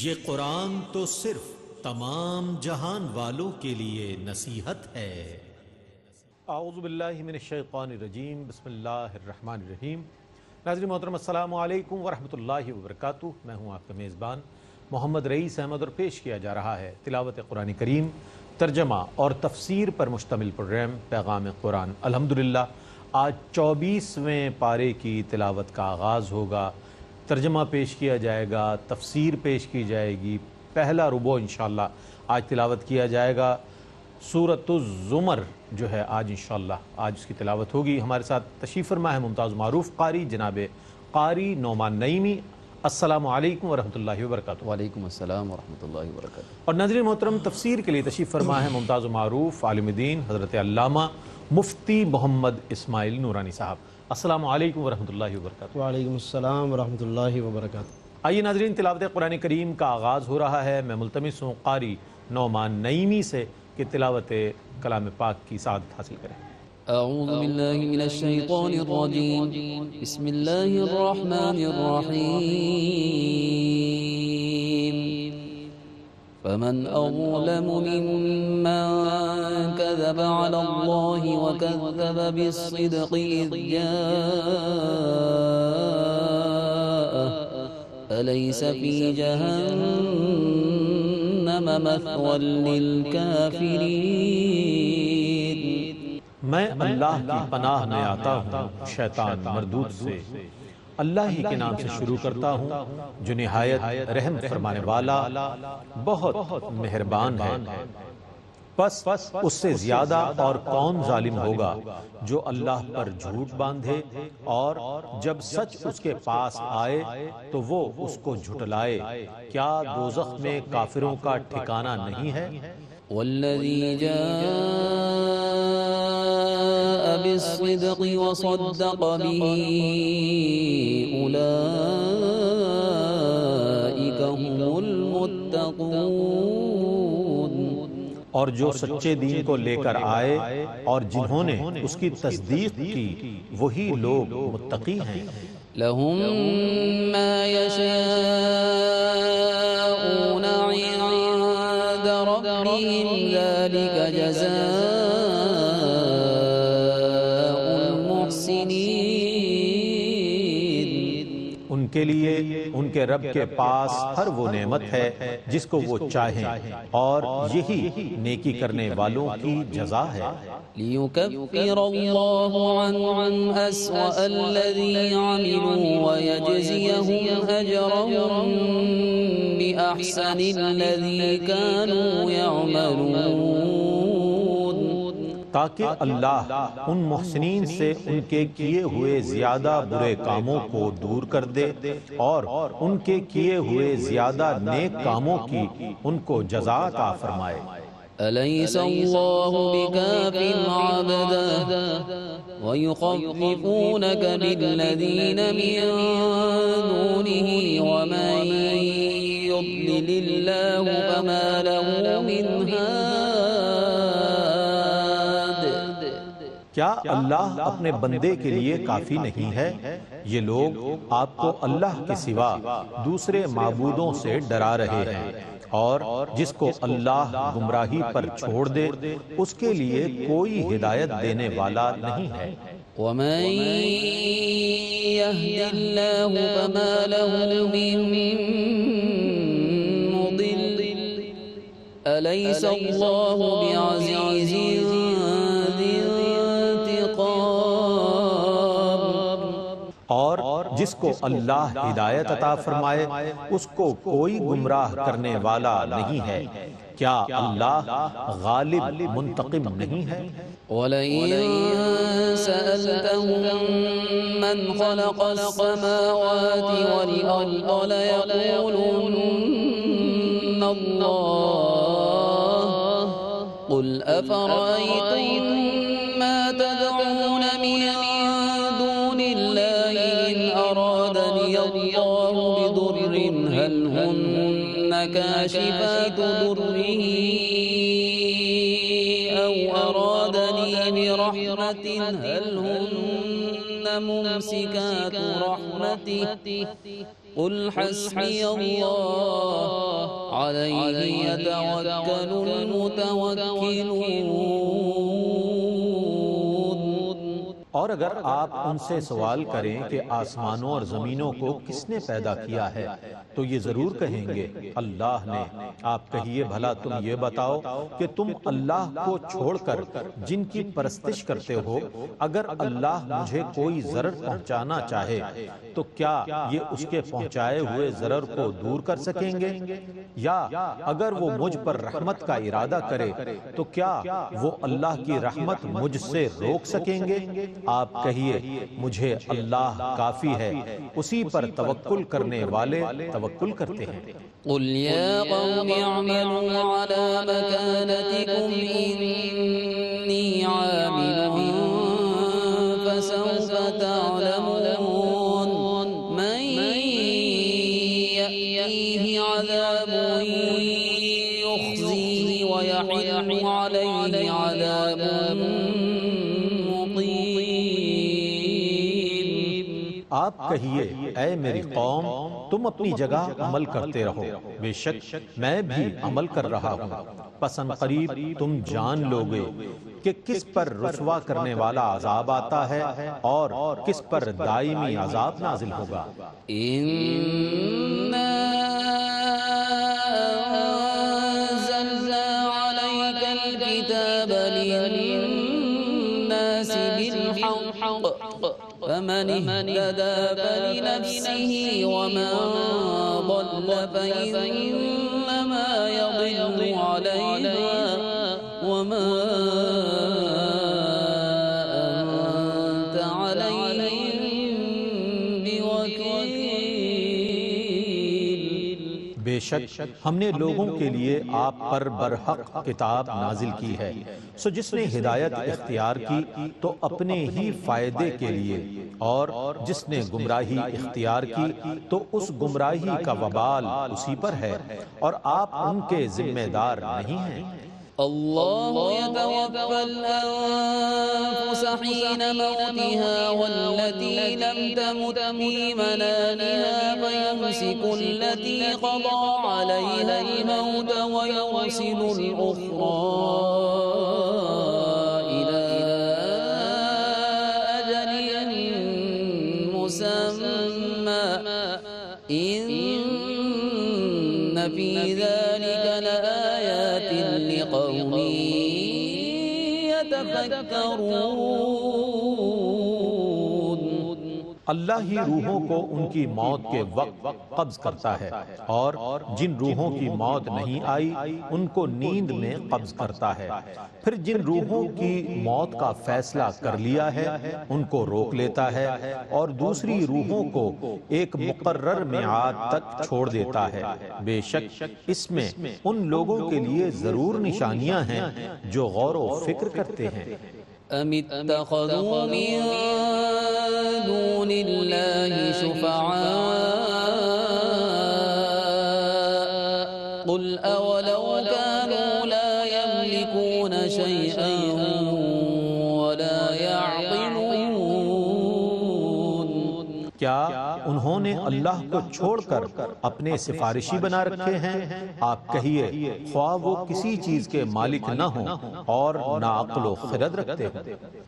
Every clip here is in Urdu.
یہ قرآن تو صرف تمام جہان والوں کے لیے نصیحت ہے۔ اعوذ باللہ من الشیطان الرجیم، بسم اللہ الرحمن الرحیم۔ ناظرین محترم، السلام علیکم ورحمۃ اللہ وبرکاتہ۔ میں ہوں آپ کا میزبان محمد رئیس احمد، اور پیش کیا جا رہا ہے تلاوت قرآن کریم، ترجمہ اور تفسیر پر مشتمل پروگرام پیغام قرآن۔ الحمدللہ آج 24ویں پارے کی تلاوت کا آغاز ہوگا۔ ترجمہ پیش کیا جائے گا، تفسیر پیش کی جائے گی، پہلا ربع انشاءاللہ آج تلاوت کیا جائے گا۔ سورۃ الزمر جو ہے آج انشاءاللہ آج اس کی تلاوت ہوگی۔ ہمارے ساتھ تشریف فرما ہے ممتاز معروف قاری جناب قاری نعمان نعیمی۔ السلام علیکم ورحمۃ اللہ وبرکاتہ۔ وعلیکم السلام ورحمۃ اللہ وبرکاتہ۔ اور ناظرین محترم، تفسیر کے لیے تشریف فرما ہے ممتاز معروف عالم دین حضرت علامہ مفتی محمد اسماعیل نورانی صاحب۔ السلام علیکم ورحمۃ اللہ وبرکاتہ۔ وعلیکم السلام ورحمۃ اللہ وبرکاتہ۔ آئیے ناظرین، تلاوت قرآن کریم کا آغاز ہو رہا ہے۔ میں ملتمس ہوں قاری نعمان نعیمی سے کہ تلاوت کلام پاک کی سعادت حاصل کریں۔ اعوذ باللہ من الشیطان الرجیم، بسم اللہ الرحمن الرحیم۔ فمن أظلم ممن كذب على الله وكذب بالصدق إذ جاءه أليس في جهنم مثوى للكافرين۔ میں اللہ کی پناہ میں آتا ہوں شیطان مردود سے۔ اللہ ہی کے نام سے شروع کرتا ہوں جو نہایت رحم فرمانے والا بہت مہربان ہے۔ پس اس سے زیادہ اور کون ظالم ہوگا جو اللہ پر جھوٹ باندھے اور جب سچ اس کے پاس آئے تو وہ اس کو جھٹلائے۔ کیا دوزخ میں کافروں کا ٹھکانہ نہیں ہے؟ والذی جاء بالصدق وصدق به اولئک هم المتقون۔ اور جو سچے دین کو لے کر آئے اور جنہوں نے اس کی تصدیق کی وہی لوگ متقی ہیں۔ لهم ما يشاءون عند ربهم ذلك جزاء المحسنين۔ ان کے لیے ان کے رب کے پاس ہر وہ نعمت ہے جس کو وہ چاہیں، اور یہی نیکی کرنے والوں کی جزا ہے۔ لِيُكَفِّرَ اللَّهُ عَنْهُمْ أَسْوَأَ الَّذِي عَمِلُوا وَيَجْزِيَهُمْ أَجْرَهُمْ بِأَحْسَنِ الَّذِي كَانُوا يَعْمَلُونَ۔ تاکہ اللہ ان محسنین سے ان کے کیے ہوئے زیادہ برے کاموں کو دور کر دے اور ان کے کیے ہوئے زیادہ نیک کاموں کی ان کو جزا عطا فرمائے۔ أَلَيْسَ اللَّهُ بِكَافٍ عَبْدَهُ وَيُخَوِّفُونَكَ بِالَّذِينَ مِن دُونِهِ وَمَن يُضْلِلِ اللَّهُ فَمَا لَهُ مِنْ هَادٍ۔ کیا اللہ اپنے بندے کے لیے کافی نہیں ہے؟ یہ لوگ آپ کو اللہ کے سوا دوسرے معبودوں سے ڈرا رہے ہیں، اور جس کو اللہ گمراہی پر چھوڑ دے اس کے لیے کوئی ہدایت دینے والا نہیں ہے۔ وَمَن يَهْدِ اللَّهُ فَمَا لَهُ مِن مُضِلٍّ أَلَيْسَ اللَّهُ بِعَزِيزٍ ذِي انتقام۔ اور جس کو اللہ ہدایت عطا فرمائے اس کو کوئی گمراہ کرنے والا نہیں ہے۔ کیا اللہ غالب منتقم نہیں ہے؟ وَلَئِن سَأَلْتَهُم مَّنْ خَلَقَ السَّمَاوَاتِ وَالْأَرْضَ لَيَقُولُنَّ اللَّهُ قُلْ أَفَرَأَيْتُم مَّا تَدْعُونَ مِن دُونِ اللَّهِ إِنْ أَرَادَنِيَ اللَّهُ بِضُرٍّ هَلْ هُنَّ كَاشِفَاتُ ضُرِّهِ أَوْ أَرَادَنِي بِرَحْمَةٍ هَلْ هُنَّ ممسكات رحمته قل حسبي الله عليه يتوكل المتوكلون. اور اگر آپ ان سے سوال کریں کہ آسمانوں اور زمینوں کو کس نے پیدا کیا ہے تو یہ ضرور کہیں گے اللہ نے. آپ کہیے بھلا تم یہ بتاؤ کہ تم اللہ کو چھوڑ کر جن کی پرستش کرتے ہو، اگر اللہ مجھے کوئی ضرر پہنچانا چاہے تو کیا یہ اس کے پہنچائے ہوئے ضرر کو دور کر سکیں گے؟ یا اگر وہ مجھ پر رحمت کا ارادہ کرے تو کیا وہ اللہ کی رحمت مجھ سے روک سکیں گے؟ آپ کہیے مجھے اللہ کافی ہے، اسی پر توکل کرنے والے توکل کرتے ہیں. قل يا قوم اعملوا على مكانتكم إني عامل فسوف تعلمون من يأتيه عذاب يخزيه ويحل عليه عذاب آپ کہیے اے میری قوم تم اپنی جگہ عمل کرتے رہو، بے شک میں بھی عمل کر رہا ہوں، پس ان قریب تم جان لوگے کہ کس پر رسوا کرنے والا عذاب آتا ہے اور کس پر دائمی عذاب نازل ہوگا. إِنَّا أَنزَلْنَا عَلَيْكَ الْكِتَابَ لِلنَّاسِ بِالْحَقِّ فمن اهتدى فلنفسه ومن ضل فإنما يضل عليها وما أنت عليهم بوكيل. بے شک ہم نے لوگوں کے لیے آپ پر برحق کتاب نازل کی ہے، سو جس نے ہدایت اختیار کی تو اپنے ہی فائدے کے لیے، اور جس نے گمراہی اختیار کی تو اس گمراہی کا وبال اسی پر ہے، اور آپ ان کے ذمہ دار نہیں ہیں. اللہ يتوفى الأنفس حين موتها والتي لم تمت في منامها فيمسك التي قضى عليها الموت ويرسل الأخرى إلى أجل مسمى إن في ذلك لآيات لقوم يتفكرون. اللہ ہی روحوں کو ان کی موت کے وقت قبض کرتا ہے، اور جن روحوں کی موت نہیں آئی ان کو نیند میں قبض کرتا ہے، پھر جن روحوں کی موت کا فیصلہ کر لیا ہے ان کو روک لیتا ہے اور دوسری روحوں کو ایک مقرر میعاد تک چھوڑ دیتا ہے. بے شک اس میں ان لوگوں کے لیے ضرور نشانیاں ہیں جو غور و فکر کرتے ہیں. أم اتخذوا من دون الله شفعاء قل أولو كانوا لا يملكون شيئا ولا يعقلون. کیا انہوں نے اللہ کو چھوڑ کر اپنے سفارشی بنا رکھے ہیں؟ آپ کہیے خواہ وہ کسی چیز کے مالک نہ ہوں اور نہ عقل و خرد رکھتے ہیں.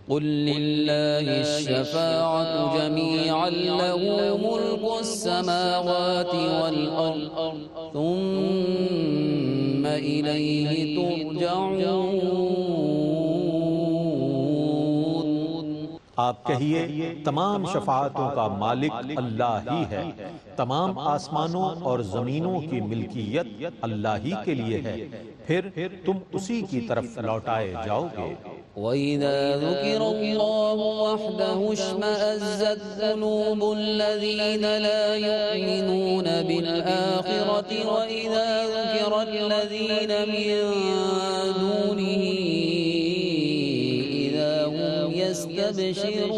قل للہ الشفاعة جميعا له ملك السماوات والأرض ثم إليه ترجعون. آپ کہیے تمام شفاعتوں کا مالک اللہ ہی ہے، تمام آسمانوں اور زمینوں کی ملکیت اللہ ہی کے لیے ہے، پھر تم اسی کی طرف لوٹائے جاؤ گے. وَإِذَا ذُكِرَ اللَّهُ وَحْدَهُ اشْمَأَزَّتْ قُلُوبُ الَّذِينَ لَا يُؤْمِنُونَ بِالْآخِرَةِ وَإِذَا ذُكِرَ الَّذِينَ مِن دُونِهِ إِذَا هُمْ يَسْتَبْشِرُونَ.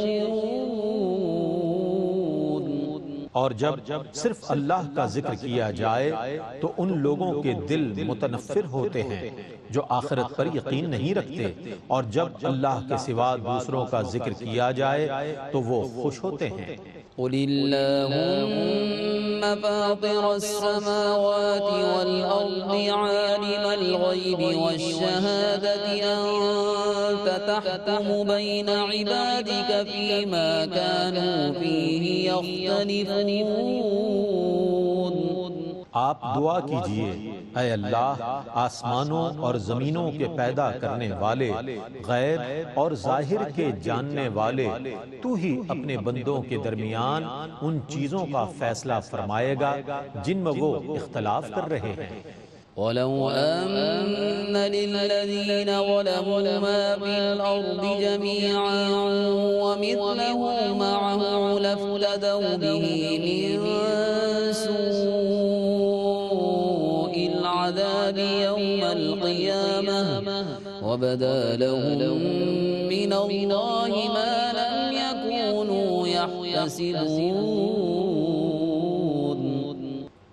اور جب صرف اللہ کا ذکر کیا جائے تو ان لوگوں کے دل متنفر ہوتے ہیں جو آخرت پر یقین نہیں رکھتے، اور جب اللہ کے سوا دوسروں کا ذکر کیا جائے تو وہ خوش ہوتے ہیں۔ قل اللهم فاطر السماوات والأرض عالم الغيب والشهادة أنت تحكم بين عبادك فيما كانوا فيه يختلفون۔ آپ دعا کیجئے، اے اللہ آسمانوں اور زمینوں کے پیدا کرنے والے، غیب اور ظاہر کے جاننے والے، تو ہی اپنے بندوں کے درمیان ان چیزوں کا فیصلہ فرمائے گا جن میں وہ اختلاف کر رہے ہیں۔ وَلَوْ أَنَّ لِلَّذِينَ ظَلَمُوا مَا فِي الْأَرْضِ جَمِيعًا وَمِثْلَهُ مَعَهُ لَافْتَدَوْا بِهِ مِن سُوءِ الْعَذَابِ يَوْمَ الْقِيَامَةِ وَبَدَا لَهُم مِّنَ اللَّهِ مَا لَمْ يَكُونُوا يَحْتَسِبُونَ۔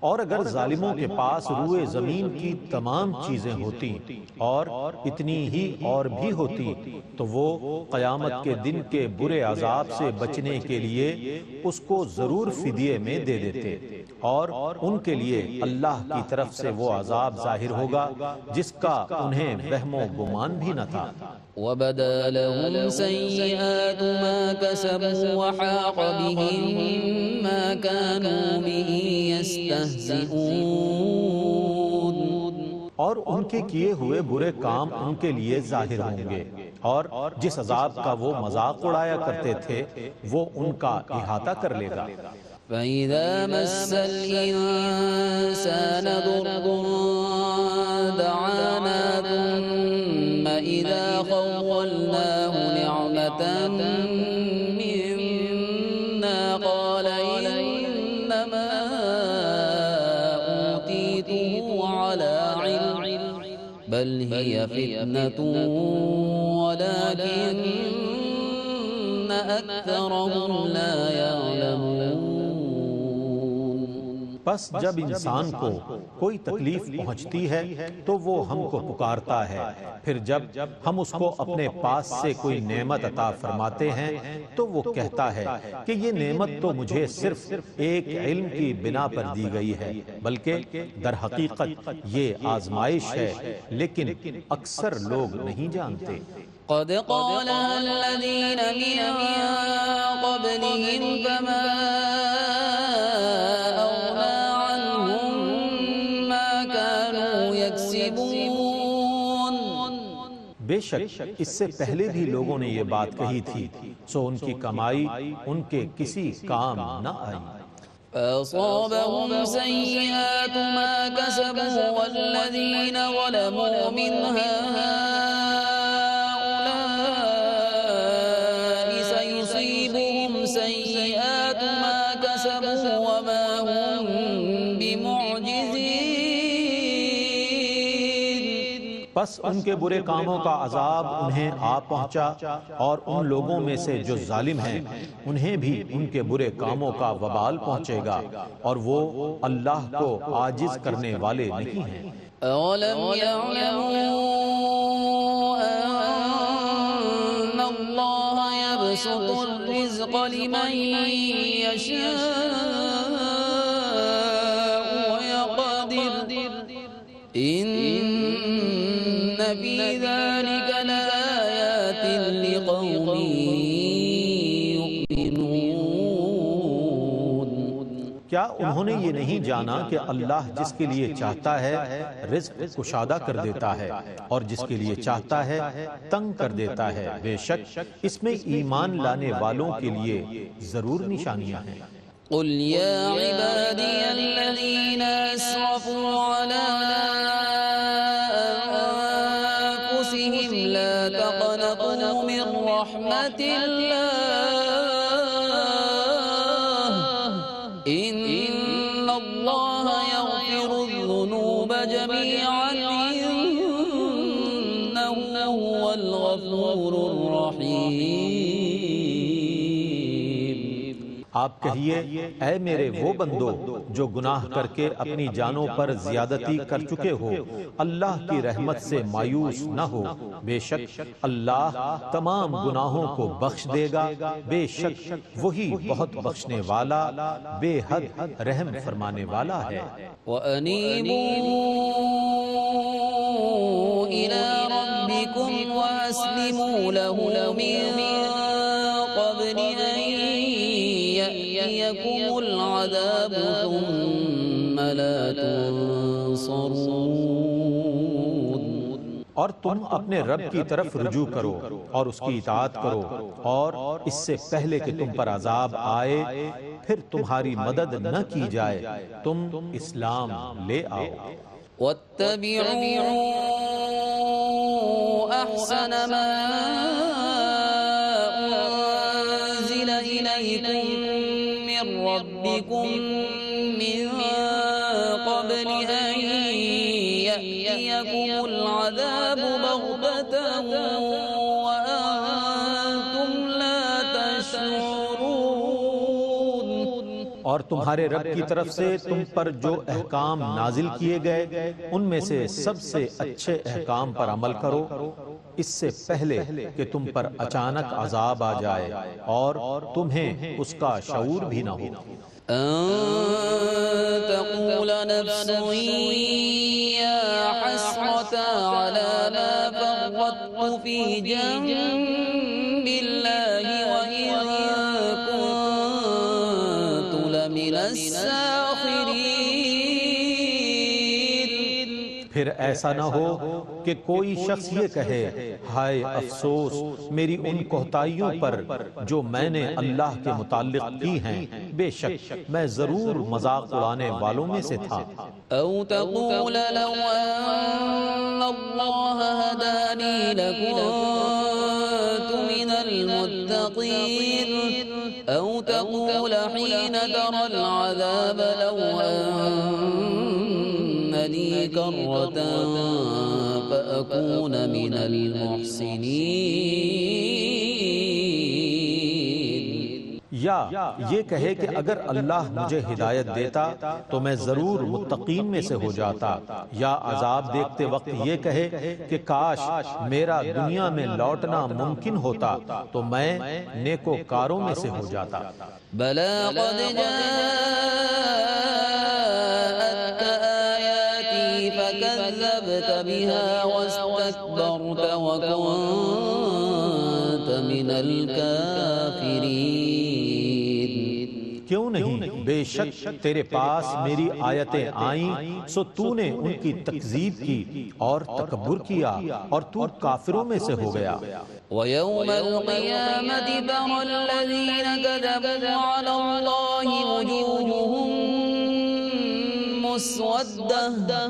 اور اگر ظالموں کے پاس روئے زمین کی تمام چیزیں ہوتی اور اتنی ہی اور بھی ہوتی تو وہ قیامت کے دن کے برے عذاب سے بچنے کے لیے اس کو ضرور فدیے میں دے دیتے، اور ان کے لیے اللہ کی طرف سے وہ عذاب ظاہر ہوگا جس کا انہیں وہم و گمان بھی نہ تھا۔ وَبَدَا لَهُمْ سَيِّئَاتُ مَا كَسَبُوا وَحَاقَ بِهِم مَّا كَانُوا بِهِ يَسْتَهْزِئُونَ۔ اور ان کے کیے ہوئے برے کام ان کے لیے ظاہر ہوں گے، اور جس عذاب کا وہ مذاق اڑایا کرتے تھے وہ ان کا احاطہ کر لے گا۔ فَإِذَا مَسَّ الْإِنسَانَ ضُرٌّ دَعَانَا ثُمَّ إِذَا خَوَّلْنَاهُ نِعْمَةً مِّنَّا قَالَ إِنَّمَا أُوتِيتُهُ عَلَى عِلْمٍ بَلْ هِيَ فِتْنَةٌ وَلَكِنَّ أَكْثَرَهُمْ لَا يَعْلَمُونَ۔ پس جب انسان کو کوئی تکلیف پہنچتی ہے تو وہ ہم کو پکارتا ہے، پھر جب ہم اس کو اپنے پاس سے کوئی نعمت عطا فرماتے ہیں تو وہ کہتا ہے کہ یہ نعمت تو مجھے صرف ایک علم کی بنا پر دی گئی ہے، بلکہ در حقیقت یہ آزمائش ہے، لیکن اکثر لوگ نہیں جانتے۔ قد قالها الذين من قبلهم فما أغنى عنهم ما كانوا يكسبون۔ بے شک اس سے پہلے بھی لوگوں نے یہ بات کہی تھی، سو ان کی کمائی ان کے کسی کام نہ آئی۔ فأصابهم سيئات ما كسبوا والذين ظلموا من هؤلاء سيصيبهم سيئات ما كسبوا وما هم بمعجزين۔ پس ان کے برے کاموں کا عذاب انہیں آ پہنچا، اور ان لوگوں میں سے جو ظالم ہیں انہیں بھی ان کے برے کاموں کا وبال پہنچے گا، اور وہ اللہ کو عاجز کرنے والے نہیں ہیں۔ أَوَلَمْ يَعْلَمُوا أَنَّ اللَّهَ يَبْسُطُ الرِّزْقَ لِمَن يَشَاءُ وَيَقْدِرُ إِنَّ فِي ذَلِكَ لَآيَاتٍ لِقَوْمٍ يُؤْمِنُونَ۔ کیا انہوں نے یہ نہیں جانا کہ اللہ جس کے لیے چاہتا ہے رزق کشادہ کر دیتا ہے، اور جس کے لیے چاہتا ہے تنگ کر دیتا ہے؟ بے شک اس میں ایمان لانے والوں کے لیے ضرور نشانیاں ہیں۔ قل يا عبادي الذين أسرفوا على أنفسهم لا تقنطوا من رحمة الله إن الله يغفر الذنوب جميعا إنه هو الغفور الرحيم۔ آپ کہیے اے میرے وہ بندو جو گناہ کر کے اپنی جانوں پر زیادتی کر چکے ہو، اللہ کی رحمت سے مایوس نہ ہو، بے شک اللہ تمام گناہوں کو بخش دے گا، بے شک وہی بہت بخشنے والا بے حد رحم فرمانے والا ہے۔ وَأَنِيبُوا إِلَى رَبِّكُمْ وَأَسْلِمُوا لَهُ مِن قَبْلِ أَن يَأْتِيَكُمُ الْعَذَابُ ثُمَّ لَا تُنصَرُونَ۔ اور تم اپنے رب کی طرف رجوع کرو اور اس کی اطاعت کرو، اور اس سے پہلے کہ تم پر عذاب آئے پھر تمہاری مدد نہ کی جائے تم اسلام لے آؤ۔ وَاتَّبِعُوا أَحْسَنَ مَا أُنزِلَ إِلَيْكُم مِّن رَّبِّكُم مِّن قَبْلِ أَن يَأْتِيَكُمُ الْعَذَابُ بَغْتَةً وَأَنتُمْ لَا تَشْعُرُونَ۔ اور تمہارے رب کی طرف سے تم پر جو احکام نازل کیے گئے ان میں سے سب سے اچھے احکام پر عمل کرو، اس سے پہلے کہ تم پر اچانک عذاب آ جائے اور تمہیں اس کا شعور بھی نہ ہو۔ أَن تَقُولَ نَفْسٌ يَا حَسْرَتَا عَلَى مَا فَرَّطتُ فِي جَنبِ اللَّهِ وَإِن كُنتُ لَمِنَ السَّاخِرِينَ۔ پھر ایسا نہ ہو کہ کوئی شخص یہ کہے ہائے افسوس میری ان کوتاہیوں پر جو میں نے اللہ کے متعلق کی ہیں، بے شک میں ضرور مذاق اڑانے والوں میں سے تھا۔ أو تقول لو أن الله هداني لكنت من المتقين، أو تقول حين ترى العذاب لو أن لي كرة فأكون من المحسنين۔ یا یہ کہے کہ اگر اللہ مجھے ہدایت دیتا تو میں ضرور متقین میں سے ہو جاتا، یا عذاب دیکھتے وقت یہ کہے کہ کاش میرا دنیا میں لوٹنا ممکن ہوتا تو میں نیکوکاروں میں سے ہو جاتا۔ بَلَا قَدْ جَاءَتْكَ آيَاتِي فَكَذَّبْتَ بِهَا وَاسْتَكْبَرْتَ وَكُنتَ مِنَ الْكَافِرِينَ۔ کیوں نہیں، بے شک تیرے پاس میری آیتیں آئیں سو تو نے ان کی تکذیب کی اور تکبر کیا اور تو کافروں میں سے ہو گیا۔ وَيَوْمَ الْقِيَامَةِ تَرَى الَّذِينَ كَذَبُوا عَلَى اللَّهِ وُجُوهُهُم مُّسْوَدَّةٌ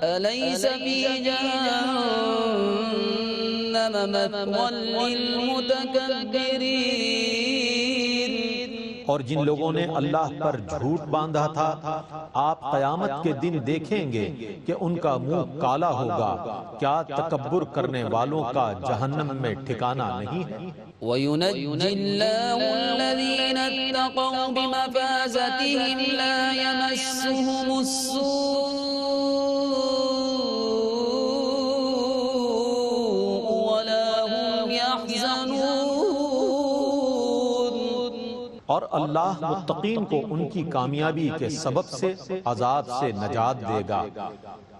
أَلَيْسَ فِي جَهَنَّمَ مَثْوًى لِّلْمُتَكَبِّرِينَ۔ اور جن لوگوں نے اللہ پر جھوٹ باندھا تھا آپ قیامت کے دن دیکھیں گے کہ ان کا منہ کالا ہوگا، کیا تکبر کرنے والوں کا جہنم میں ٹھکانہ نہیں ہے۔ وَيُنَجِّ اللَّهُ الَّذِينَ اتَّقَوْا بِمَفَازَتِهِمْ لَا يَمَسُّهُمُ السُّوءُ وَلَا هُمْ يَحْزَنُونَ۔ اور اللہ متقین کو ان کی کامیابی کے سبب سے عذاب سے نجات دے گا،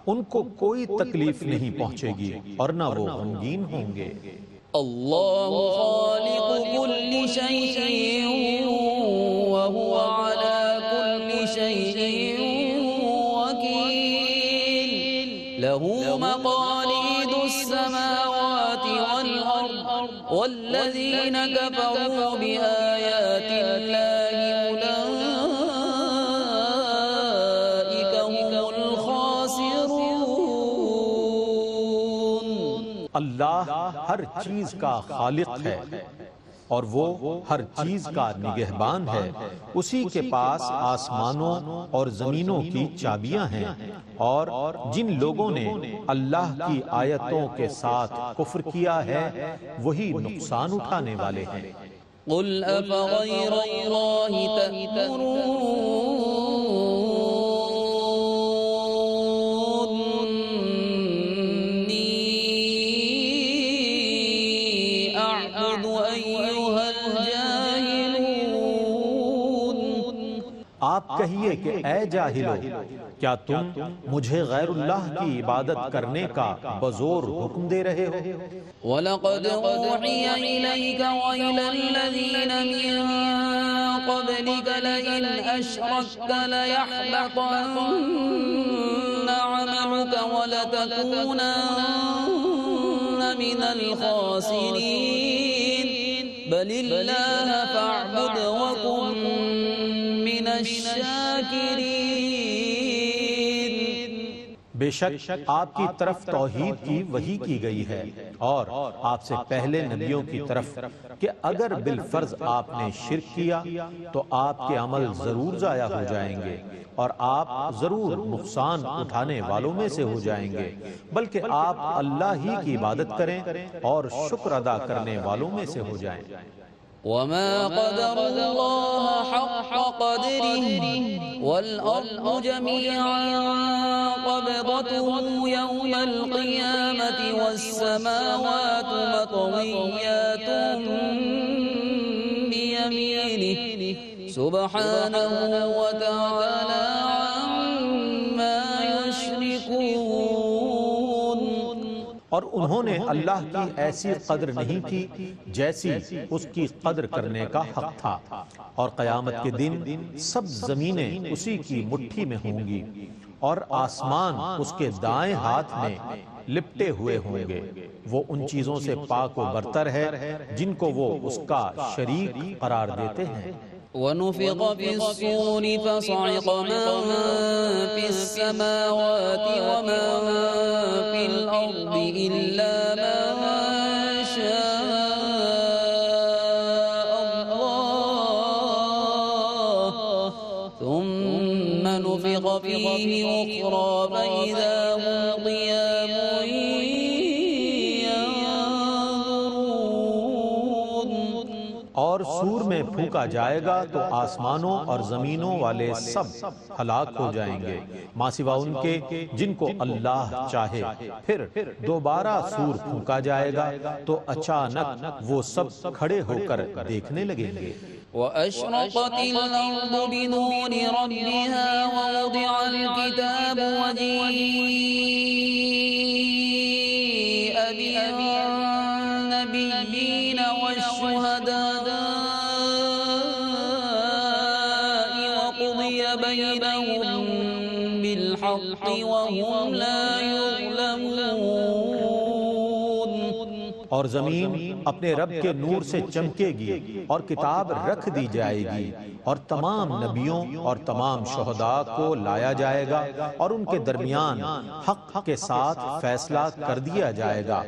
ان کو کوئی تکلیف نہیں پہنچے گی اور نہ وہ غمگین ہوں گے۔ اللہ خالق کل شیء وهو على كل شيء وكيل، له مقاليد السماوات والأرض، والذين كفروا بآيات الله أولئك هم الخاسرون۔ اللہ ہر چیز کا خالق ہے اور وہ ہر چیز کا نگہبان ہے، اسی کے پاس آسمانوں اور زمینوں کی چابیاں ہیں، اور جن لوگوں نے اللہ کی آیتوں کے ساتھ کفر کیا ہے وہی نقصان اٹھانے والے ہیں۔ قل أفغير الله تأمروني أعبد أيها الجاهلون. آپ کہیے کہ اے جاہلو، کیا تم مجھے غیر اللہ کی عبادت کرنے کا بزور حکم دے رہے ہو؟ وَلَقَدْ أُوحِيَ إِلَيْكَ وَإِلَى الَّذِينَ مِن قَبْلِكَ لَئِنْ أَشْرَكْتَ لَيَحْبَطَنَّ عَمَلُكَ وَلَتَكُونَنَّ مِنَ الْخَاسِرِينَ. بَلِ اللَّهَ فَاعْبُدْ وَكُن مِّنَ الشَّاكِرِينَ. بے شک آپ کی طرف توحید کی وحی کی گئی ہے اور آپ سے پہلے نبیوں کی طرف کہ اگر بالفرض آپ نے شرک کیا تو آپ کے عمل ضرور ضائع ہو جائیں گے اور آپ ضرور نقصان اٹھانے والوں میں سے ہو جائیں گے، بلکہ آپ اللہ ہی کی عبادت کریں اور شکر ادا کرنے والوں میں سے ہو جائیں. وما قدر الله حق قدره والأرض جميعا قبضته يوم القيامة والسماوات مطويات بيمينه سبحانه وتعالى عما يشركون. اور انہوں نے اللہ کی ایسی قدر نہیں کی جیسی اس کی قدر کرنے کا حق تھا، اور قیامت کے دن سب زمینیں اسی کی مٹھی میں ہوں گی اور آسمان اس کے دائیں ہاتھ میں لپٹے ہوئے ہوں گے. وہ ان چیزوں سے پاک و برتر ہے جن کو وہ اس کا شریک قرار دیتے ہیں. ونفق في الصور فصعق من في السماوات ومن في الأرض إلا من شاء الله ثم نفق فيه أخرى فإذا هم قيام اور سور میں پھونکا جائے گا تو آسمانوں اور زمینوں والے سب ہلاک ہو جائیں گے ماں سوا ان کے جن کو اللہ چاہے. پھر دوبارہ سور پھونکا جائے گا تو اچانک وہ سب کھڑے ہو کر دیکھنے لگیں گے. وأشرقت الأرض بنور ربها ووضع الكتاب وجيء بالنبيين والشهداء وقضي بينهم بالحق وهم لا يظلمون. اور زمین اپنے رب کے نور سے چمکے گی اور کتاب رکھ دی جائے گی اور تمام نبیوں اور تمام شہداء کو لایا جائے گا اور ان کے درمیان حق کے ساتھ فیصلہ کر دیا جائے گا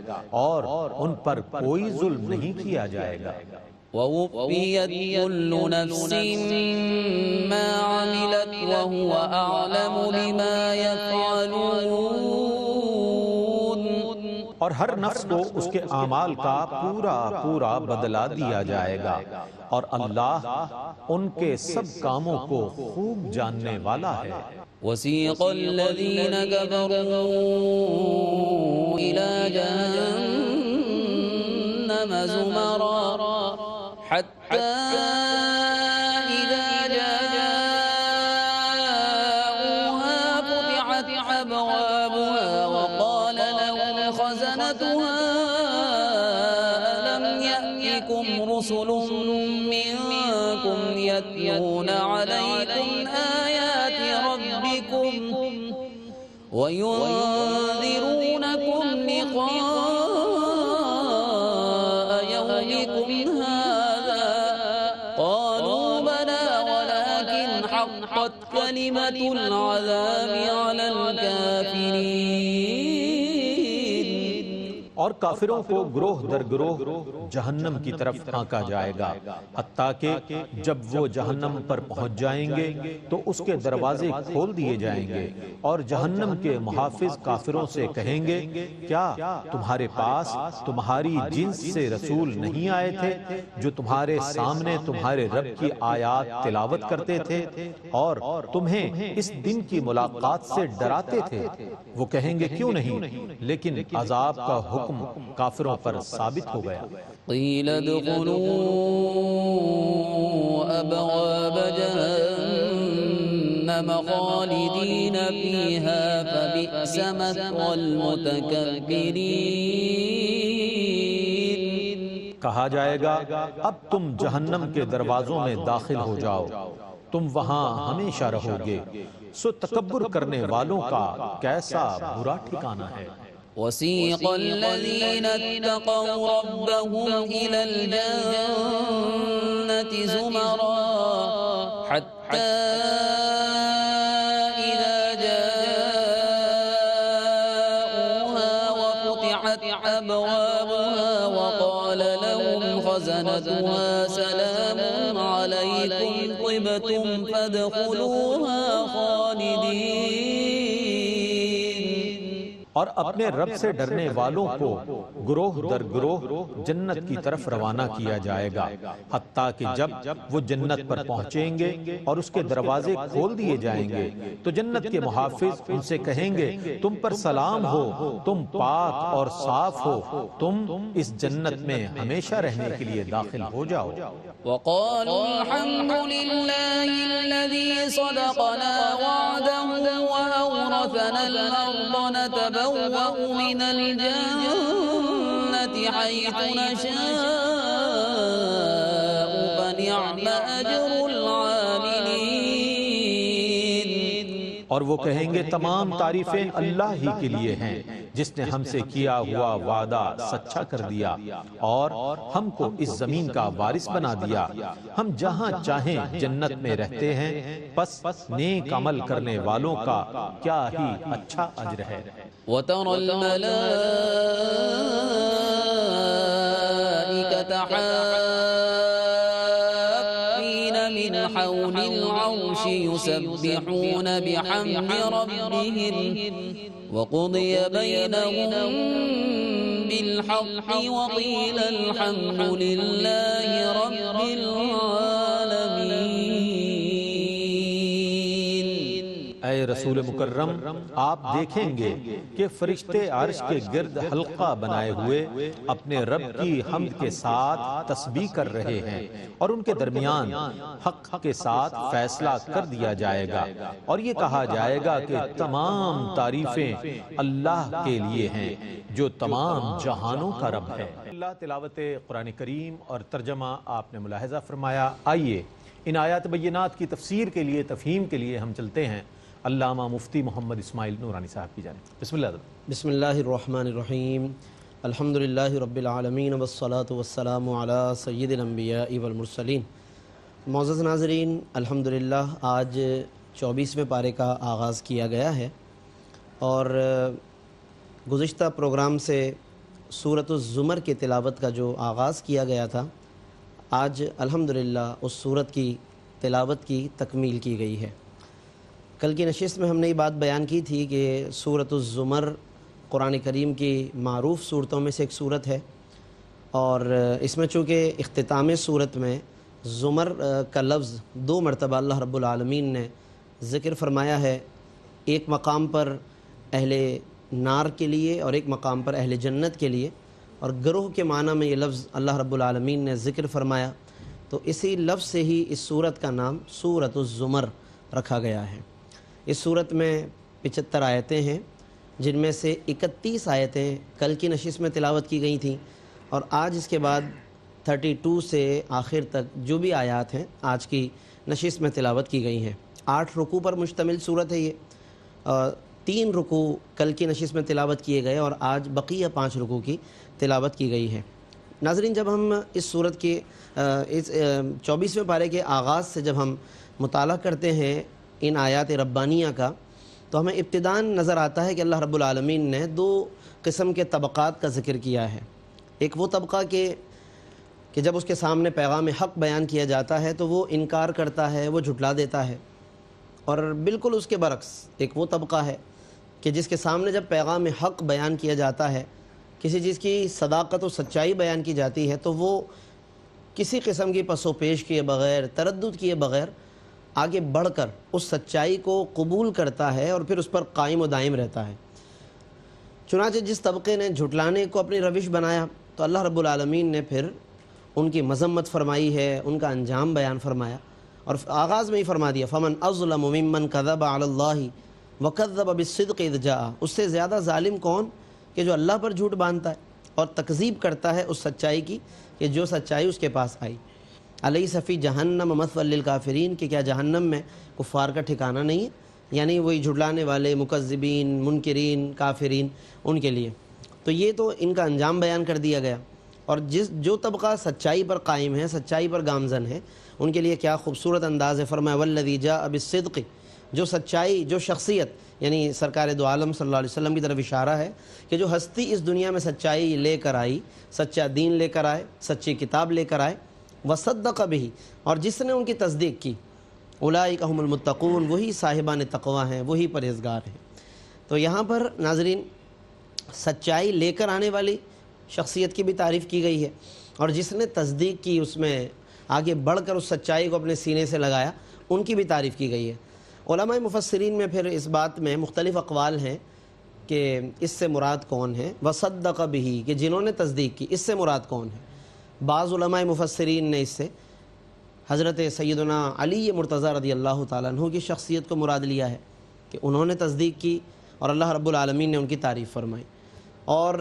اور ان پر کوئی ظلم نہیں کیا جائے گا. وَوُفِّيَتْ كُلُّ نَفْسٍ مَا عَمِلَتْ وَهُوَ أَعْلَمُ بِمَا يَفْعَلُونَ. اور ہر نفس کو اس کے اعمال کا پورا پورا بدلہ دیا جائے گا اور اللہ ان کے سب کاموں کو خوب جاننے والا ہے. وَسِيقَ الَّذِينَ كَفَرُوا إِلَى جَهَنَّمَ زُمَرًا حَتَّى إِذَا جَاءُوهَا فُتِحَتْ أَبْوَابُهَا وَقَالَ لَهُمْ خَزَنَتُهَا أَلَمْ يَأْتِكُمْ رُسُلٌ مِّنكُمْ يَتْلُونَ عَلَيْكُمْ آيَاتِ رَبِّكُمْ وَيُنذِرُونَكُمْ لِقَاءَ يَوْمِكُمْ هَٰذَا قَالُوا بَلَىٰ وَلَٰكِنْ حَقَّتْ كَلِمَةُ الْعَذَابِ عَلَى الْكَافِرِينَ. اور کافروں کو گروہ در گروہ جہنم کی طرف پھانکا جائے گا، حتیٰ کہ جب وہ جہنم پر پہنچ جائیں گے تو اس کے دروازے کھول دیے جائیں گے، اور جہنم کے محافظ کافروں سے کہیں گے کیا تمہارے پاس تمہاری جنس سے رسول نہیں آئے تھے جو تمہارے سامنے تمہارے رب کی آیات تلاوت کرتے تھے اور تمہیں اس دن کی ملاقات سے ڈراتے تھے؟ وہ کہیں گے کیوں نہیں، لیکن عذاب کا حکم کافروں پر ثابت ہو گیا۔ قیل ادخلوا ابواب جہنم خالدین فیہا فبئس مثوى المتکبرین۔ کہا جائے گا اب تم جہنم کے دروازوں میں داخل ہو جاؤ، تم وہاں ہمیشہ رہو گے، سو تکبر کرنے والوں کا کیسا برا ٹھکانہ ہے۔ وسیق الذین اتقوا ربهم إلى الجنة زمرا حتى إذا جاءوها وفتحت أبوابها وقال لهم خزنتها سلام عليكم طبتم فادخلوها خالدين۔ اور اپنے رب سے ڈرنے والوں کو گروہ در گروہ جنت کی طرف روانہ کیا جائے گا، حتیٰ کہ جب وہ جنت پر پہنچیں گے اور اس کے دروازے کھول دیے جائیں گے تو جنت کے محافظ ان سے کہیں گے تم پر سلام ہو، تم پاک اور صاف ہو، تم اس جنت میں ہمیشہ رہنے کے لیے داخل ہو جاؤ۔ وقالوا الحمد لله الذي صدقنا وعده وأورثنا الأرض نتبوأ من الجنة حيث نشاء فنعم أجر العاملين۔ اور وہ کہیں گے تمام تعریفیں اللہ ہی کے لیے ہیں جس نے ہم سے کیا ہوا وعدہ سچا کر دیا اور ہم کو اس زمین کا وارث بنا دیا، ہم جہاں چاہیں جنت میں رہتے ہیں، پس نیک عمل کرنے والوں کا کیا ہی اچھا اجر ہے۔ وَتَرَى الْمَلَائِكَةَ حَافِّينَ مِنْ حَوْلِ الْعَرْشِ يُسَبِّحُونَ بِحَمْدِ رَبِّهِمْ وَقُضِيَ بَيْنَهُم بِالْحَقِّ وَقِيلَ الْحَمْدُ لِلَّهِ رَبِّ الْعَالَمِينَ۔ اے رسول مکرم، آپ دیکھیں گے کہ فرشتے عرش کے گرد حلقہ بنائے ہوئے اپنے رب کی حمد کے ساتھ تسبیح کر رہے ہیں، اور ان کے درمیان حق کے ساتھ فیصلہ کر دیا جائے گا، اور یہ کہا جائے گا کہ تمام تعریفیں اللہ کے لیے ہیں جو تمام جہانوں کا رب ہے۔ اللہ تلاوت قرآن کریم اور ترجمہ آپ نے ملاحظہ فرمایا۔ آئیے ان آیات بینات کی تفسیر کے لیے، تفہیم کے لیے ہم چلتے ہیں علامہ مفتی محمد اسماعیل نورانی صاحب کی جانب۔ بسم اللہ۔ بسم اللہ الرحمن الرحیم، الحمدللہ رب العالمین والصلاة والسلام علی سید الانبیاء والمرسلین۔ معزز ناظرین، الحمدللہ آج 24ویں پارے کا آغاز کیا گیا ہے، اور گزشتہ پروگرام سے سورۃ الزمر کی تلاوت کا جو آغاز کیا گیا تھا، آج الحمدللہ اس سورت کی تلاوت کی تکمیل کی گئی ہے۔ کل کی نشست میں ہم نے یہ بات بیان کی تھی کہ سورۃ الزمر قرآن کریم کی معروف صورتوں میں سے ایک صورت ہے، اور اس میں چونکہ اختتام صورت میں زمر کا لفظ 2 مرتبہ اللہ رب العالمین نے ذکر فرمایا ہے، ایک مقام پر اہل نار کے لیے اور ایک مقام پر اہل جنت کے لیے، اور گروہ کے معنی میں یہ لفظ اللہ رب العالمین نے ذکر فرمایا، تو اسی لفظ سے ہی اس صورت کا نام سورۃ الزمر رکھا گیا ہے۔ اس صورت میں 75 آیتیں ہیں، جن میں سے 31 آیتیں کل کی نشست میں تلاوت کی گئی تھیں، اور آج اس کے بعد 32 سے آخر تک جو بھی آیات ہیں آج کی نشست میں تلاوت کی گئی ہیں۔ 8 رکوع پر مشتمل صورت ہے یہ، 3 رکوع کل کی نشست میں تلاوت کیے گئے، اور آج بقیہ 5 رکوع کی تلاوت کی گئی ہے۔ ناظرین، جب ہم اس صورت کے اس 24ویں پارے کے آغاز سے جب ہم مطالعہ کرتے ہیں ان آیات ربانیہ کا، تو ہمیں ابتداً نظر آتا ہے کہ اللہ رب العالمین نے 2 قسم کے طبقات کا ذکر کیا ہے۔ ایک وہ طبقہ کہ جب اس کے سامنے پیغام حق بیان کیا جاتا ہے تو وہ انکار کرتا ہے، وہ جھٹلا دیتا ہے، اور بالکل اس کے برعکس ایک وہ طبقہ ہے کہ جس کے سامنے جب پیغام حق بیان کیا جاتا ہے، کسی چیز کی صداقت و سچائی بیان کی جاتی ہے، تو وہ کسی قسم کی پس و پیش کیے بغیر، تردد کیے بغیر آگے بڑھ کر اس سچائی کو قبول کرتا ہے اور پھر اس پر قائم و دائم رہتا ہے۔ چنانچہ جس طبقے نے جھٹلانے کو اپنی روش بنایا تو اللہ رب العالمین نے پھر ان کی مذمت فرمائی ہے، ان کا انجام بیان فرمایا، اور آغاز میں ہی فرما دیا فمن اظلم ممن کذب علی اللہ وکذب بالصدق اذ جاء، اس سے زیادہ ظالم کون کہ جو اللہ پر جھوٹ باندھتا ہے اور تکذیب کرتا ہے اس سچائی کی کہ جو سچائی اس کے پاس آئی۔ الیس فی جہنم مثوی للکافرین، کہ کیا جہنم میں کفار کا ٹھکانہ نہیں ہے، یعنی وہی جھٹلانے والے مکذبین، منکرین، کافرین، ان کے لیے۔ تو یہ تو ان کا انجام بیان کر دیا گیا، اور جو طبقہ سچائی پر قائم ہے، سچائی پر گامزن ہے، ان کے لیے کیا خوبصورت انداز ہے۔ فرمایا والذی جاء بالصدق، جو سچائی، جو شخصیت، یعنی سرکار دو عالم صلی اللہ علیہ وسلم کی طرف اشارہ ہے کہ جو ہستی اس دنیا میں سچائی لے کر آئی، سچا دین لے کر آئے، سچی کتاب لے کر آئے، وصدق بہ، اور جس نے ان کی تصدیق کی، اولئک هم المتقون، وہی صاحبان تقوی ہیں، وہی پرہیزگار ہیں۔ تو یہاں پر ناظرین سچائی لے کر آنے والی شخصیت کی بھی تعریف کی گئی ہے، اور جس نے تصدیق کی، اس میں آگے بڑھ کر اس سچائی کو اپنے سینے سے لگایا، ان کی بھی تعریف کی گئی ہے۔ علماء مفسرین میں پھر اس بات میں مختلف اقوال ہیں کہ اس سے مراد کون ہے، وصدق بہ، کہ جنہوں نے تصدیق کی، اس سے مراد کون ہے۔ بعض علماء مفسرین نے اس سے حضرت سیدنا علی مرتضیٰ رضی اللہ تعالیٰ عنہ کی شخصیت کو مراد لیا ہے کہ انہوں نے تصدیق کی اور اللہ رب العالمین نے ان کی تعریف فرمائی، اور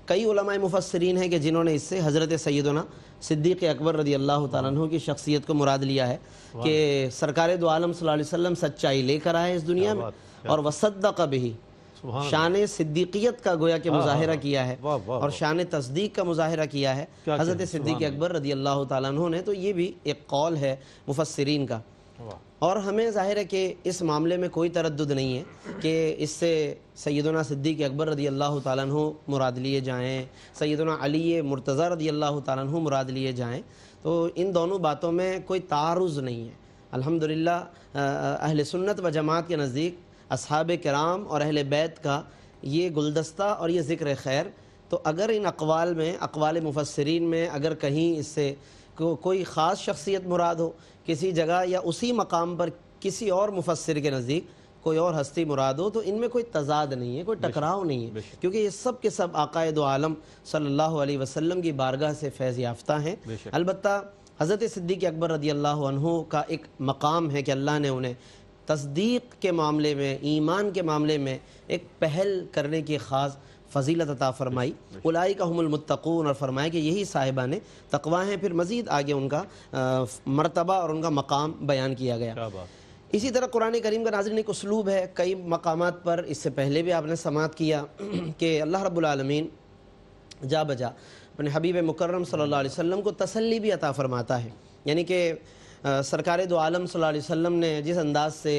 کئی علماء مفسرین ہیں کہ جنہوں نے اس سے حضرت سیدنا صدیق اکبر رضی اللہ تعالیٰ عنہ کی شخصیت کو مراد لیا ہے کہ سرکار دو عالم صلی اللہ علیہ وسلم سچائی لے کر آئے اس دنیا میں، اور وصدق بہ، شان صدیقیت کا گویا کہ مظاہرہ کیا ہے اور شان تصدیق کا مظاہرہ کیا ہے حضرت صدیق اکبر رضی اللہ تعالیٰ عنہ نے۔ تو یہ بھی ایک قول ہے مفسرین کا، اور ہمیں ظاہر ہے کہ اس معاملے میں کوئی تردد نہیں ہے کہ اس سے سیدنا صدیق اکبر رضی اللہ تعالیٰ عنہ مراد لیے جائیں، سیدنا علی مرتضیٰ رضی اللہ تعالیٰ عنہ مراد لیے جائیں، تو ان دونوں باتوں میں کوئی تعارض نہیں ہے۔ الحمدللہ اہل سنت و جماعت کے نزدیک اصحاب کرام اور اہل بیت کا یہ گلدستہ اور یہ ذکر خیر، تو اگر ان اقوال میں، اقوال مفسرین میں اگر کہیں اس سے کوئی خاص شخصیت مراد ہو کسی جگہ، یا اسی مقام پر کسی اور مفسر کے نزدیک کوئی اور ہستی مراد ہو، تو ان میں کوئی تضاد نہیں ہے، کوئی ٹکراؤ نہیں ہے، کیونکہ یہ سب کے سب آقائے دو عالم صلی اللہ علیہ وسلم کی بارگاہ سے فیض یافتہ ہیں۔ البتہ حضرت صدیق اکبر رضی اللہ عنہ کا ایک مقام ہے کہ اللہ نے انہیں تصدیق کے معاملے میں، ایمان کے معاملے میں ایک پہل کرنے کی خاص فضیلت عطا فرمائی، اولئک هم المتقون، اور فرمایا کہ یہی صاحبان تقوی ہیں۔ پھر مزید آگے ان کا مرتبہ اور ان کا مقام بیان کیا گیا۔ اسی طرح قرآن کریم کا ناظرین ایک اسلوب ہے، کئی مقامات پر اس سے پہلے بھی آپ نے سماعت کیا کہ اللہ رب العالمین جا بجا اپنے حبیب مکرم صلی اللہ علیہ وسلم کو تسلی بھی عطا فرماتا ہے، یعنی کہ سرکار دو عالم صلی اللہ علیہ وسلم نے جس انداز سے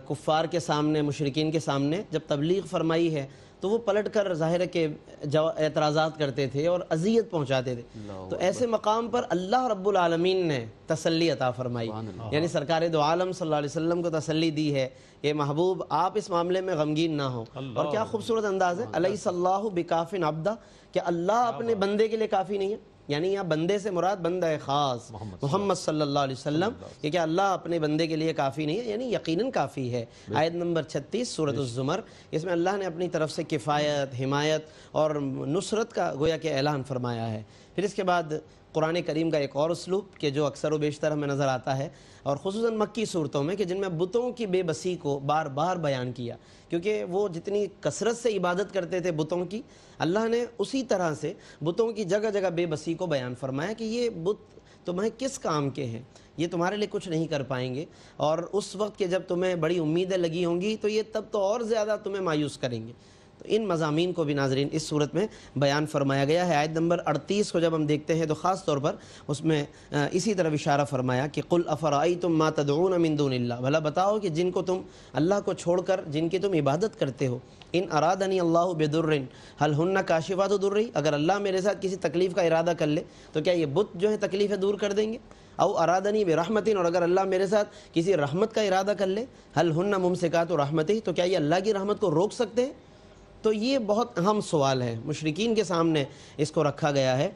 کفار کے سامنے، مشرکین کے سامنے جب تبلیغ فرمائی ہے، تو وہ پلٹ کر ظاہر ہے کہ اعتراضات کرتے تھے اور اذیت پہنچاتے تھے، تو ایسے مقام پر اللہ رب العالمین نے تسلی عطا فرمائی، یعنی سرکار دو عالم صلی اللہ علیہ وسلم کو تسلی دی ہے کہ محبوب آپ اس معاملے میں غمگین نہ ہوں۔ اور کیا خوبصورت انداز ہے، الیس اللہ بکاف عبدہ، کہ اللہ اپنے بندے کے لیے کافی نہیں ہے، یعنی یہاں بندے سے مراد بندہ خاص محمد صلی اللہ علیہ وسلم، کہ کیا اللہ اپنے بندے کے لیے کافی نہیں ہے، یعنی یقیناً کافی ہے۔ آیت نمبر 36 سورۃ الزمر، اس میں اللہ نے اپنی طرف سے کفایت، حمایت اور نصرت کا گویا کہ اعلان فرمایا ہے۔ پھر اس کے بعد قرآن کریم کا ایک اور اسلوب کہ جو اکثر و بیشتر ہمیں نظر آتا ہے، اور خصوصاً مکی صورتوں میں، کہ جن میں بتوں کی بے بسی کو بار بار بیان کیا، کیونکہ وہ جتنی کثرت سے عبادت کرتے تھے بتوں کی، اللہ نے اسی طرح سے بتوں کی جگہ جگہ بے بسی کو بیان فرمایا کہ یہ بت تمہیں کس کام کے ہیں، یہ تمہارے لیے کچھ نہیں کر پائیں گے، اور اس وقت کہ جب تمہیں بڑی امیدیں لگی ہوں گی تو یہ تب تو اور زیادہ تمہیں مایوس کریں گے۔ تو ان مضامین کو بھی ناظرین اس صورت میں بیان فرمایا گیا ہے۔ آیت نمبر 38 کو جب ہم دیکھتے ہیں تو خاص طور پر اس میں اسی طرح اشارہ فرمایا کہ قل افرأیتم ما تدعون من دون اللہ، بھلا بتاؤ کہ جن کو تم اللہ کو چھوڑ کر جن کی تم عبادت کرتے ہو، ان ارادنی اللہ بدر هل ہن کاشفات ضرہ، اگر اللہ میرے ساتھ کسی تکلیف کا ارادہ کر لے تو کیا یہ بت جو ہے تکلیفیں دور کر دیں گے؟ او ارادنی برحمت، اور اگر اللہ میرے ساتھ کسی رحمت کا ارادہ کر لے، هل ہن ممسکات رحمتہ، تو کیا یہ اللہ کی رحمت کو روک سکتے ہیں؟ تو یہ بہت اہم سوال ہے، مشرکین کے سامنے اس کو رکھا گیا ہے۔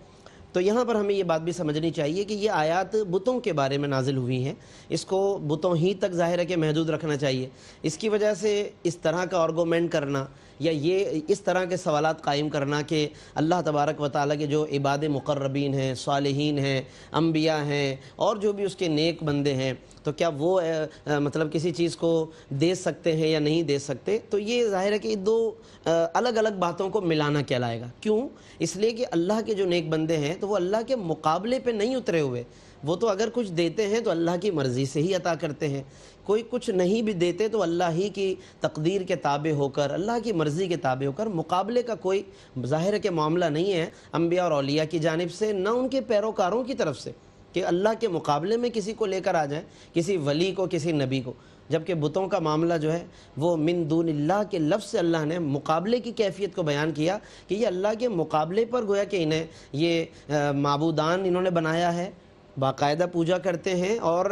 تو یہاں پر ہمیں یہ بات بھی سمجھنی چاہیے کہ یہ آیات بتوں کے بارے میں نازل ہوئی ہیں، اس کو بتوں ہی تک ظاہر ہے کہ محدود رکھنا چاہیے۔ اس کی وجہ سے اس طرح کا آرگومنٹ کرنا یا یہ اس طرح کے سوالات قائم کرنا کہ اللہ تبارک و تعالیٰ کے جو عباد مقربین ہیں، صالحین ہیں، انبیاء ہیں اور جو بھی اس کے نیک بندے ہیں، تو کیا وہ مطلب کسی چیز کو دے سکتے ہیں یا نہیں دے سکتے، تو یہ ظاہر ہے کہ دو الگ الگ باتوں کو ملانا کہلائے گا۔ کیوں؟ اس لیے کہ اللہ کے جو نیک بندے ہیں تو وہ اللہ کے مقابلے پہ نہیں اترے ہوئے، وہ تو اگر کچھ دیتے ہیں تو اللہ کی مرضی سے ہی عطا کرتے ہیں، کوئی کچھ نہیں بھی دیتے تو اللہ ہی کی تقدیر کے تابع ہو کر، اللہ کی مرضی کے تابع ہو کر، مقابلے کا کوئی ظاہر کے معاملہ نہیں ہے انبیاء اور اولیاء کی جانب سے، نہ ان کے پیروکاروں کی طرف سے کہ اللہ کے مقابلے میں کسی کو لے کر آ جائیں، کسی ولی کو، کسی نبی کو۔ جبکہ بتوں کا معاملہ جو ہے وہ من دون اللہ کے لفظ سے اللہ نے مقابلے کی کیفیت کو بیان کیا کہ یہ اللہ کے مقابلے پر گویا کہ انہیں یہ معبودان انہوں نے بنایا ہے، باقاعدہ پوجا کرتے ہیں اور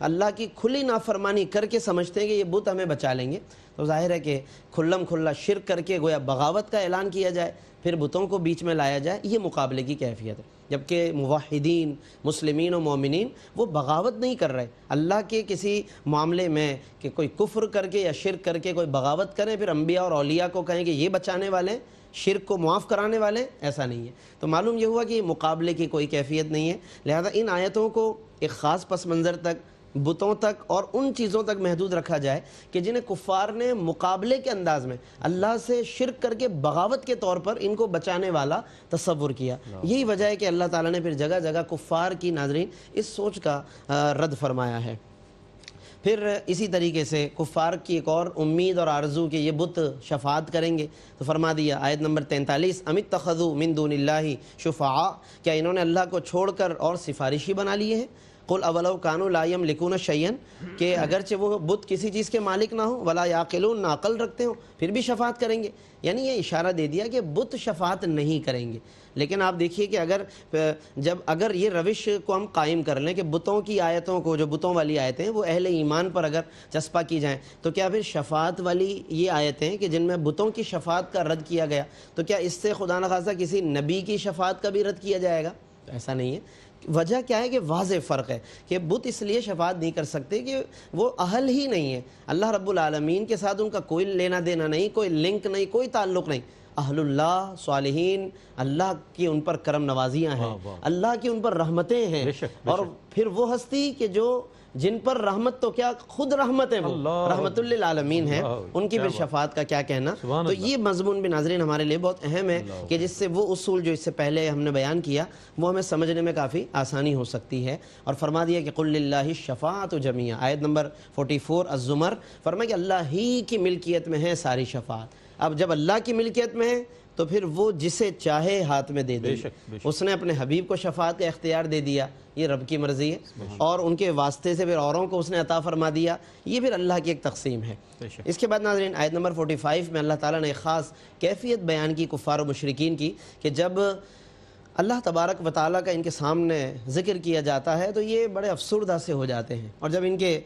اللہ کی کھلی نافرمانی کر کے سمجھتے ہیں کہ یہ بت ہمیں بچا لیں گے۔ تو ظاہر ہے کہ کھلم کھلا شرک کر کے گویا بغاوت کا اعلان کیا جائے، پھر بتوں کو بیچ میں لایا جائے، یہ مقابلے کی کیفیت ہے۔ جبکہ موحدین، مسلمین و مومنین وہ بغاوت نہیں کر رہے اللہ کے کسی معاملے میں کہ کوئی کفر کر کے یا شرک کر کے کوئی بغاوت کریں پھر انبیاء اور اولیاء کو کہیں کہ یہ بچانے والے ہیں، شرک کو معاف کرانے والے، ایسا نہیں ہے۔ تو معلوم یہ ہوا کہ مقابلے کی کوئی کیفیت نہیں ہے، لہذا ان آیتوں کو ایک خاص پس منظر تک، بتوں تک اور ان چیزوں تک محدود رکھا جائے کہ جنہیں کفار نے مقابلے کے انداز میں اللہ سے شرک کر کے بغاوت کے طور پر ان کو بچانے والا تصور کیا۔ یہی وجہ ہے کہ اللہ تعالیٰ نے پھر جگہ جگہ کفار کی ناظرین اس سوچ کا رد فرمایا ہے۔ پھر اسی طریقے سے کفار کی ایک اور امید اور آرزو کہ یہ بت شفاعت کریں گے، تو فرما دیا آیت نمبر 43 ام اتخذوا من دون اللہ شفعاء، کیا انہوں نے اللہ کو چھوڑ کر اور سفارشی بنا لیے ہیں؟ قل اولو کانوا لا یملکون شیئا، کہ اگرچہ وہ بت کسی چیز کے مالک نہ ہوں، ولا یعقلون، نہ عقل رکھتے ہوں، پھر بھی شفاعت کریں گے۔ یعنی یہ اشارہ دے دیا کہ بت شفاعت نہیں کریں گے۔ لیکن آپ دیکھیے کہ اگر یہ روش کو ہم قائم کر لیں کہ بتوں کی آیتوں کو، جو بتوں والی آیتیں ہیں وہ اہل ایمان پر اگر چسپا کی جائیں، تو کیا پھر شفاعت والی یہ آیتیں کہ جن میں بتوں کی شفاعت کا رد کیا گیا، تو کیا اس سے خدا نخواستہ کسی نبی کی شفاعت کا بھی رد کیا جائے گا؟ تو ایسا نہیں ہے۔ وجہ کیا ہے کہ واضح فرق ہے کہ بت اس لیے شفاعت نہیں کر سکتے کہ وہ اہل ہی نہیں ہے، اللہ رب العالمین کے ساتھ ان کا کوئی لینا دینا نہیں، کوئی لنک نہیں، کوئی تعلق نہیں۔ اہل اللہ، صالحین، اللہ کی ان پر کرم نوازیاں ہیں، اللہ کی ان پر رحمتیں ہیں، اور پھر وہ ہستی کہ جو جن پر رحمت تو کیا خود رحمت ہے، وہ رحمت للعالمین ہے، ان کی پھر شفاعت کا کیا کہنا۔ تو یہ مضمون بھی ناظرین ہمارے لیے بہت اہم ہے کہ جس سے وہ اصول جو اس سے پہلے ہم نے بیان کیا وہ ہمیں سمجھنے میں کافی آسانی ہو سکتی ہے۔ اور فرما دیا کہ قل للہ الشفاعۃ جمیعا، آیت نمبر 44 الزمر، فرمایا کہ اللہ ہی کی ملکیت میں ہے ساری شفاعت۔ اب جب اللہ کی ملکیت میں ہے تو پھر وہ جسے چاہے ہاتھ میں دے دے۔ اس نے اپنے حبیب کو شفاعت کا اختیار دے دیا، یہ رب کی مرضی ہے، اور ان کے واسطے سے پھر اوروں کو اس نے عطا فرما دیا، یہ پھر اللہ کی ایک تقسیم ہے۔ اس کے بعد ناظرین آیت نمبر 45 میں اللہ تعالیٰ نے ایک خاص کیفیت بیان کی کفار و مشرکین کی کہ جب اللہ تبارک و تعالیٰ کا ان کے سامنے ذکر کیا جاتا ہے تو یہ بڑے افسردہ سے ہو جاتے ہیں، اور جب ان کے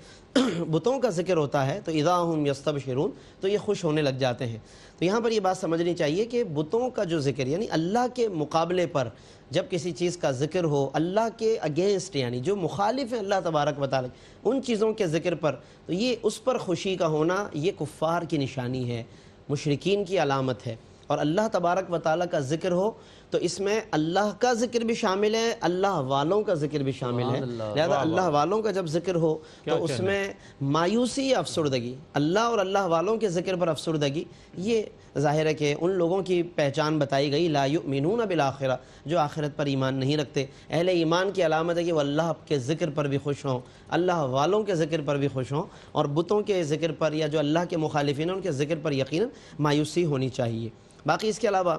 بتوں کا ذکر ہوتا ہے تو اذا ہم یستبشرون، تو یہ خوش ہونے لگ جاتے ہیں۔ تو یہاں پر یہ بات سمجھنی چاہیے کہ بتوں کا جو ذکر یعنی اللہ کے مقابلے پر جب کسی چیز کا ذکر ہو، اللہ کے اگینسٹ یعنی جو مخالف ہیں اللہ تبارک و تعالیٰ ان چیزوں کے ذکر پر، تو یہ اس پر خوشی کا ہونا یہ کفار کی نشانی ہے، مشرکین کی علامت ہے۔ اور اللہ تبارک و تعالیٰ کا ذکر ہو تو اس میں اللہ کا ذکر بھی شامل ہے، اللہ والوں کا ذکر بھی شامل ہے، لہذا اللہ والوں کا جب ذکر ہو تو اس میں مایوسی یا افسردگی، اللہ اور اللہ والوں کے ذکر پر افسردگی، یہ ظاہر ہے کہ ان لوگوں کی پہچان بتائی گئی لا یؤمنون بالآخرہ، جو آخرت پر ایمان نہیں رکھتے۔ اہل ایمان کی علامت ہے کہ وہ اللہ کے ذکر پر بھی خوش ہوں، اللہ والوں کے ذکر پر بھی خوش ہوں، اور بتوں کے ذکر پر یا جو اللہ کے مخالفین ہیں ان کے ذکر پر یقیناً مایوسی ہونی چاہیے۔ باقی اس کے علاوہ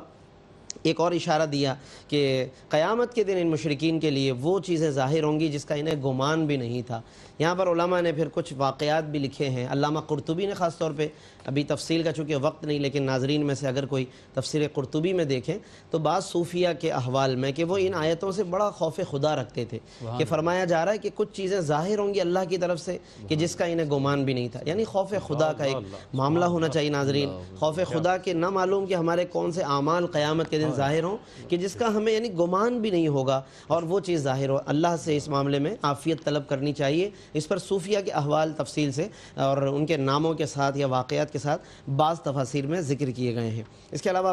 ایک اور اشارہ دیا کہ قیامت کے دن ان مشرکین کے لیے وہ چیزیں ظاہر ہوں گی جس کا انہیں گمان بھی نہیں تھا۔ یہاں پر علماء نے پھر کچھ واقعات بھی لکھے ہیں۔ علامہ قرطبی نے خاص طور پہ، ابھی تفصیل کا چونکہ وقت نہیں، لیکن ناظرین میں سے اگر کوئی تفسیر قرطبی میں دیکھیں تو بعض صوفیہ کے احوال میں کہ وہ ان آیتوں سے بڑا خوف خدا رکھتے تھے، کہ فرمایا جا رہا ہے کہ کچھ چیزیں ظاہر ہوں گی اللہ کی طرف سے کہ جس کا انہیں گمان بھی نہیں تھا۔ یعنی خوف خدا کا ایک معاملہ ہونا چاہیے ناظرین، خوف خدا کے نہ معلوم کہ ہمارے کون سے اعمال قیامت کے دن ظاہر ہوں کہ جس کا ہمیں یعنی گمان بھی نہیں ہوگا، اور وہ چیز ظاہر ہو۔ اللہ سے اس معاملے میں عافیت طلب کرنی چاہیے۔ اس پر صوفیہ کے احوال تفصیل سے اور ان کے ناموں کے ساتھ یا واقعات کے ساتھ بعض تفاسیر میں ذکر کیے گئے ہیں۔ اس کے علاوہ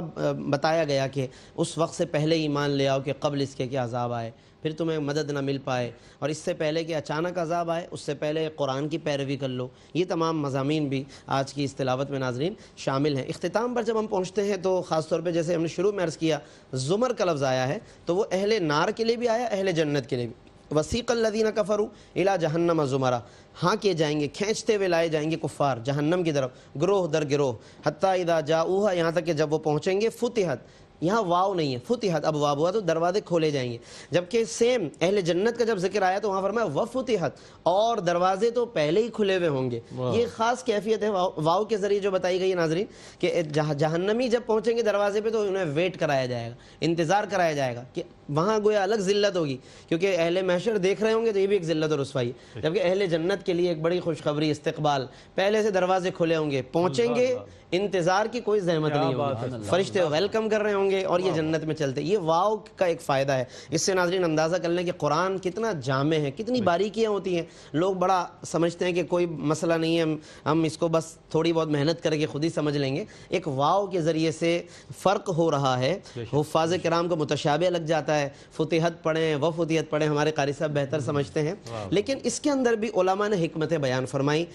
بتایا گیا کہ اس وقت سے پہلے ایمان لے آؤ کہ قبل اس کے کہ عذاب آئے، پھر تمہیں مدد نہ مل پائے، اور اس سے پہلے کہ اچانک عذاب آئے اس سے پہلے قرآن کی پیروی کر لو۔ یہ تمام مضامین بھی آج کی اس تلاوت میں ناظرین شامل ہیں۔ اختتام پر جب ہم پہنچتے ہیں تو خاص طور پہ جیسے ہم نے شروع میں عرض کیا زمر کا لفظ آیا ہے تو وہ اہل نار کے لیے بھی آیا، اہل جنت کے لیے بھی۔ وسیق الذین کفروا الی جہنم زمرا، ہاں کیے جائیں گے، کھینچتے ہوئے لائے جائیں گے کفار جہنم کی طرف، گروہ در گروہ، حتی اذا جاؤہا، یہاں تک کہ جب وہ پہنچیں گے، فتحت، یہاں واو نہیں ہے، فتحت ابوابها، تو دروازے کھولے جائیں گے۔ جبکہ سیم اہل جنت کا جب ذکر آیا تو وہاں فرمایا وفتحت، اور دروازے تو پہلے ہی کھلے ہوئے ہوں گے۔ یہ خاص کیفیت ہے واو کے ذریعے جو بتائی گئی ہے ناظرین، کہ جہنمی جب پہنچیں گے دروازے پہ تو انہیں ویٹ کرایا جائے گا، انتظار کرایا جائے گا، کہ وہاں گویا الگ ذلت ہوگی، کیونکہ اہل محشر دیکھ رہے ہوں گے تو یہ بھی ایک ذلت اور رسوائی ہے۔ جبکہ اہل جنت کے لیے ایک بڑی خوشخبری، استقبال، پہلے سے دروازے کھلے ہوں گے، پہنچیں گے، انتظار کی کوئی زحمت نہیں ہوگی، فرشتے ویلکم کر رہے ہوں گے اور یہ جنت میں چلتے۔ یہ واو کا ایک فائدہ ہے۔ اس سے ناظرین اندازہ کر لیں کہ قرآن کتنا جامع ہے، کتنی باریکیاں ہوتی ہیں۔ لوگ بڑا سمجھتے ہیں کہ کوئی مسئلہ نہیں ہے، ہم اس کو بس تھوڑی بہت محنت کر کے خود ہی سمجھ لیں گے۔ ایک واو کے ذریعے سے فرق ہو رہا ہے۔ حفاظ کرام کو متشابہ لگ جاتا ہے، فتحت پڑھیں و فتحت پڑھیں، ہمارے قاری صاحب بہتر سمجھتے ہیں، لیکن اس کے اندر بھی علماء نے حکمتیں بیان فرمائی۔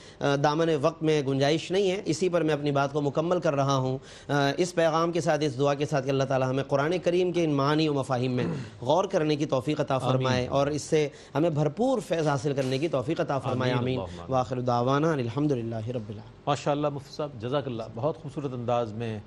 دامن وقت میں گنجائش نہیں ہے، اسی پر میں اپنی بات کو مکمل کر رہا ہوں، اس پیغام کے ساتھ، اس دعا کے ساتھ کہ اللہ تعالی ہمیں قرآن کریم کے ان معانی و مفاہیم میں غور کرنے کی توفیق عطا فرمائے اور اس سے ہمیں بھرپور فیض حاصل کرنے کی توفیق عطا فرمائے، آمین۔ وآخر دعوانا الحمدللہ رب العالمین۔ ماشاءاللہ مفتی صاحب جزاک اللہ، بہت خوبصورت انداز میں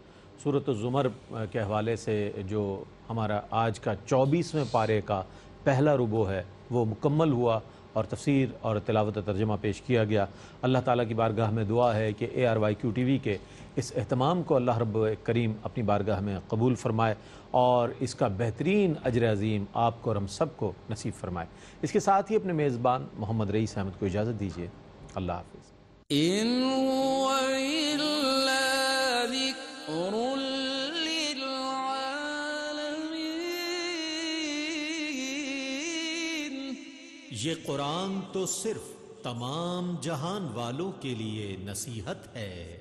سورۃ الزمر کے حوالے سے جو ہمارا آج کا 24ویں پارے کا پہلا ربع ہے وہ مکمل ہوا اور تفسیر اور تلاوت ترجمہ پیش کیا گیا۔ اللہ تعالیٰ کی بارگاہ میں دعا ہے کہ ARYQ TV کے اس اہتمام کو اللہ رب کریم اپنی بارگاہ میں قبول فرمائے اور اس کا بہترین اجر عظیم آپ کو اور ہم سب کو نصیب فرمائے۔ اس کے ساتھ ہی اپنے میزبان محمد رئیس احمد کو اجازت دیجیے۔ اللہ حافظ۔ إن هو إلا ذكر للعالمين۔ یہ قرآن تو صرف تمام جہان والوں کے لیے نصیحت ہے۔